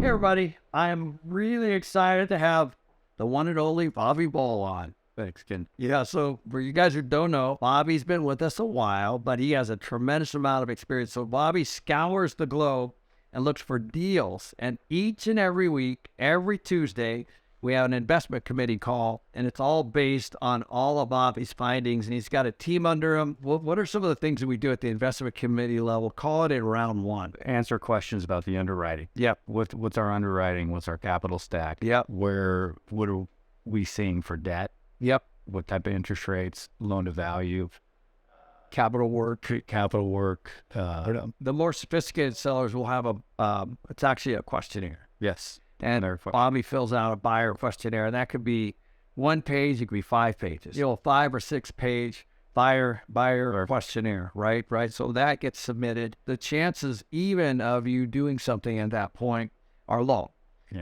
Hey everybody, I'm really excited to have the one and only Bobby Ball on. Thanks, Ken. Yeah, so for you guys who don't know, Bobby's been with us a while, but he has a tremendous amount of experience. So Bobby scours the globe and looks for deals. And each and every week, every Tuesday, we have an investment committee call, and it's all based on all of Bobby's findings. And he's got a team under him. What are some of the things that we do at the investment committee level? Call it in round one. Answer questions about the underwriting. Yep. What's our underwriting? What's our capital stack? Yep. What are we seeing for debt? Yep. What type of interest rates? Loan to value? Capital work. The The more sophisticated sellers will have it's actually a questionnaire. yes. And Bobby fills out a buyer questionnaire, and that could be 1 page, it could be 5 pages. 5 or 6 page buyer questionnaire, right? So that gets submitted. The chances even of you doing something at that point are low.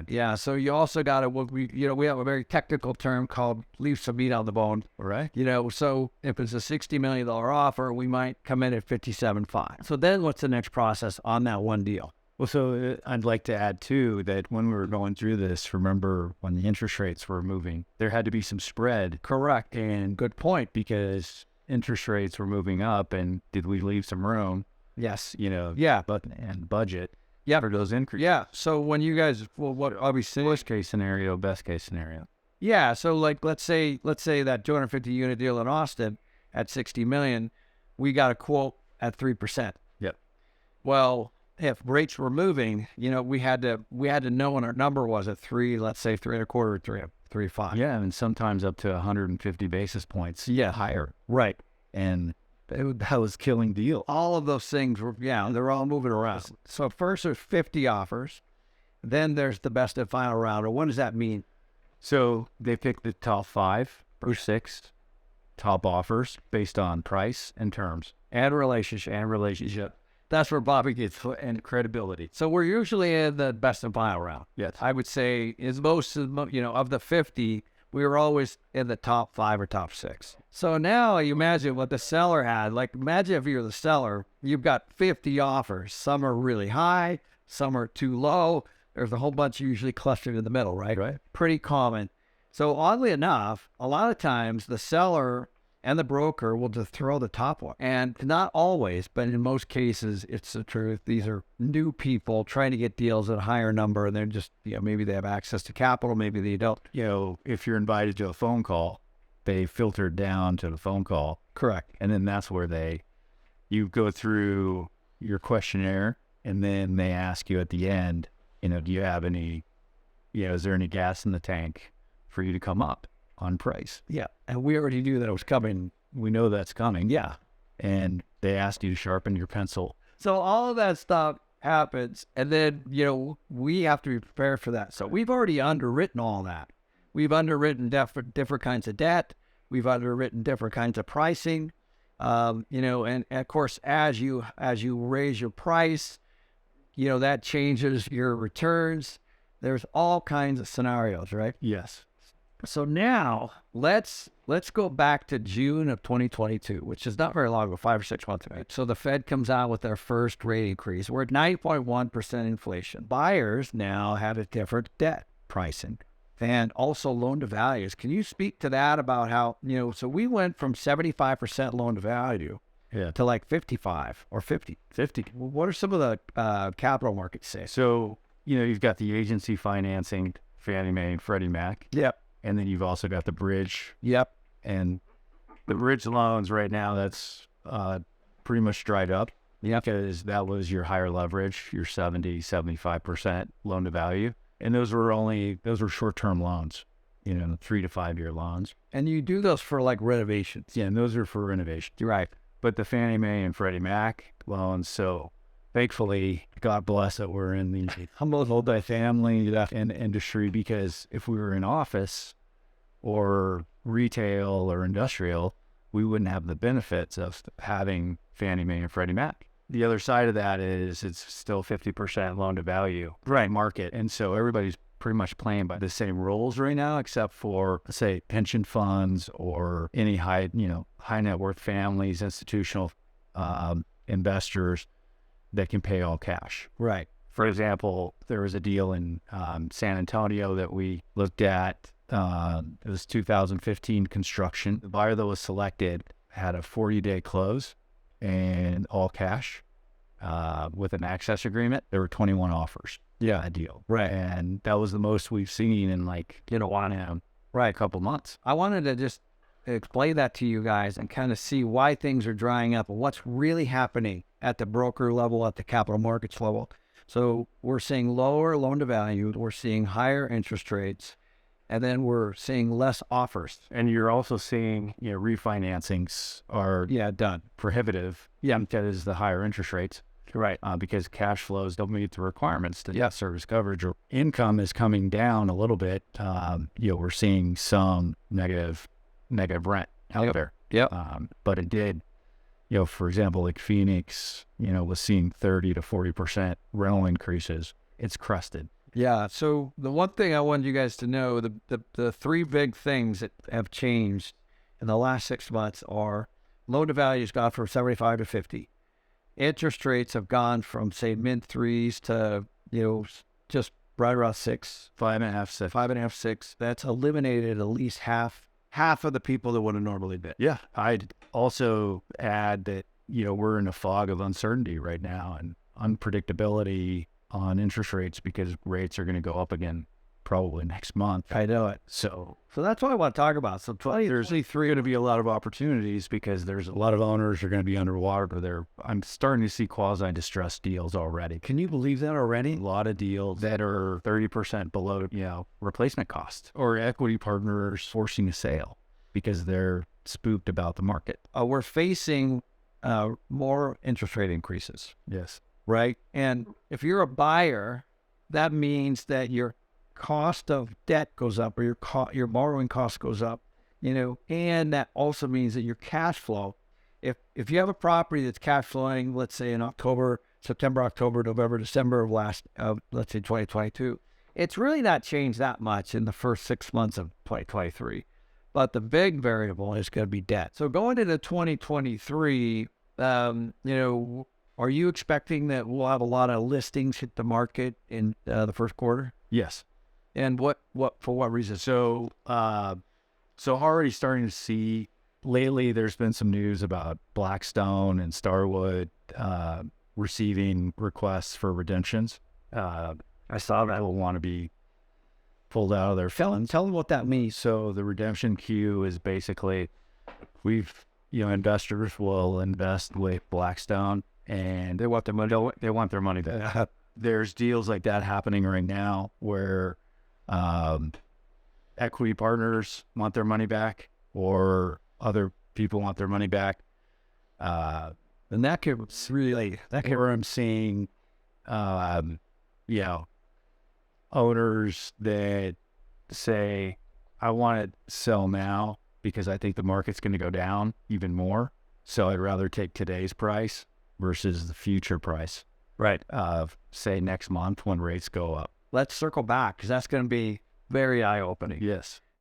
Yeah. So you also got to, we have a very technical term called leave some meat on the bone. Right. So if it's a $60 million offer, we might come in at 57.5. So then what's the next process on that one deal? Well, so I'd like to add too that when we were going through this, remember when the interest rates were moving, there had to be some spread. Correct. And good point, because interest rates were moving up, and did we leave some room? Yes. Yeah, and budget. Yeah. For those increases. Yeah. So when you guys, what obviously, Worst case scenario, best case scenario. yeah. So like, let's say that 250 unit deal in Austin at 60 million, we got a quote at 3%. Yep. Well, if rates were moving, we had to know what our number was at 3, let's say 3.25, 3.5. Yeah, and sometimes up to 150 basis points. Yeah. Higher. Right. And that was killing deal. All of those things were, they're all moving around. So first there's 50 offers. Then there's the best and final round. What does that mean? So they picked the top 5 or 6 top offers based on price and terms. And relationship. That's where Bobby gets And credibility. So we're usually in the best and final round. Yes. I would say is most of the 50, we were always in the top 5 or top 6. So now you imagine what the seller had. Like, imagine if you're the seller, you've got 50 offers. Some are really high, some are too low. There's a whole bunch usually clustered in the middle, right? Right. Pretty common. So oddly enough, a lot of times the seller and the broker will just throw the top one. And not always, but in most cases, it's the truth. These are new people trying to get deals at a higher number, and they're just, maybe they have access to capital, maybe they don't. If you're invited to a phone call, they filter down to the phone call. Correct. And then that's where you go through your questionnaire, and then they ask you at the end, do you have any, is there any gas in the tank for you to come up on price? Yeah. And we already knew that it was coming. We know that's coming. Yeah. And they asked you to sharpen your pencil. So all of that stuff happens. And then, we have to be prepared for that. So we've already underwritten all that. We've underwritten different kinds of debt. We've underwritten different kinds of pricing. And of course, as you raise your price, that changes your returns. There's all kinds of scenarios, right? Yes. So now let's go back to June of 2022, which is not very long ago, 5 or 6 months ago. So the Fed comes out with their first rate increase. We're at 9.1% inflation. Buyers now have a different debt pricing and also loan to values. Can you speak to that about how, so we went from 75% loan to value to like 55 or 50. What are some of the capital markets say? So, you've got the agency financing, Fannie Mae and Freddie Mac. Yep. And then you've also got the bridge. Yep. And the bridge loans right now, that's pretty much dried up. Yep. Because that was your higher leverage, your 75% loan to value. And those were short-term loans, 3 to 5 year loans. And you do those for like renovations. Yeah, and those are for renovation. You're right. But the Fannie Mae and Freddie Mac loans, so thankfully, God bless that we're in the multifamily industry, because if we were in office or retail or industrial, we wouldn't have the benefits of having Fannie Mae and Freddie Mac. The other side of that is it's still 50% loan to value market. And so everybody's pretty much playing by the same rules right now, except for, say, pension funds or any high net worth families, institutional investors that can pay all cash. Right. For example, there was a deal in San Antonio that we looked at. It was 2015 construction. The buyer that was selected had a 40-day close and all cash with an access agreement. There were 21 offers. Yeah, a deal. Right. And that was the most we've seen in like, Right. a couple months. I wanted to just explain that to you guys and kind of see why things are drying up and what's really happening at the broker level, at the capital markets level. So we're seeing lower loan to value, we're seeing higher interest rates, and then we're seeing less offers. And you're also seeing, refinancings are Done. prohibitive. Yeah, because the higher interest rates. Right. Because cash flows don't meet the requirements to get service coverage, or income is coming down a little bit. We're seeing some negative rent out there. Yep. But it did, for example, like Phoenix, was seeing 30 to 40% rental increases. It's crested. Yeah. So the one thing I wanted you guys to know, the three big things that have changed in the last 6 months are loan to value's gone from 75 to 50. Interest rates have gone from, say, mid threes to, just right around 6. 5.5, 6. 5.5, 6. That's eliminated at least half of the people that would have normally been. Yeah. I'd also add that, we're in a fog of uncertainty right now and unpredictability on interest rates, because rates are going to go up again probably next month. I know it. So that's what I want to talk about. So there's going to be a lot of opportunities, because there's a lot of owners are going to be underwater. I'm starting to see quasi-distressed deals already. Can you believe that already? A lot of deals that are 30% below, replacement cost, or equity partners forcing a sale because they're spooked about the market. We're facing more interest rate increases. Yes. Right. And if you're a buyer, that means that your cost of debt goes up, or your borrowing cost goes up, and that also means that your cash flow, if you have a property that's cash flowing, let's say in September, October, November, December of let's say 2022, it's really not changed that much in the first 6 months of 2023. But the big variable is going to be debt. So going into 2023, are you expecting that we'll have a lot of listings hit the market in the first quarter? Yes. And for what reason? So already starting to see lately, there's been some news about Blackstone and Starwood receiving requests for redemptions. I saw that will want to be pulled out of their funds. Tell them what that means. So the redemption queue is basically, investors will invest with Blackstone, and they want their money. They want their money back. There's deals like that happening right now where equity partners want their money back, or other people want their money back. And that could really, where I'm seeing, owners that say, I want to sell now because I think the market's going to go down even more. So I'd rather take today's price versus the future price. Right. Of, say, next month when rates go up. Let's circle back, because that's going to be very eye-opening. Yes.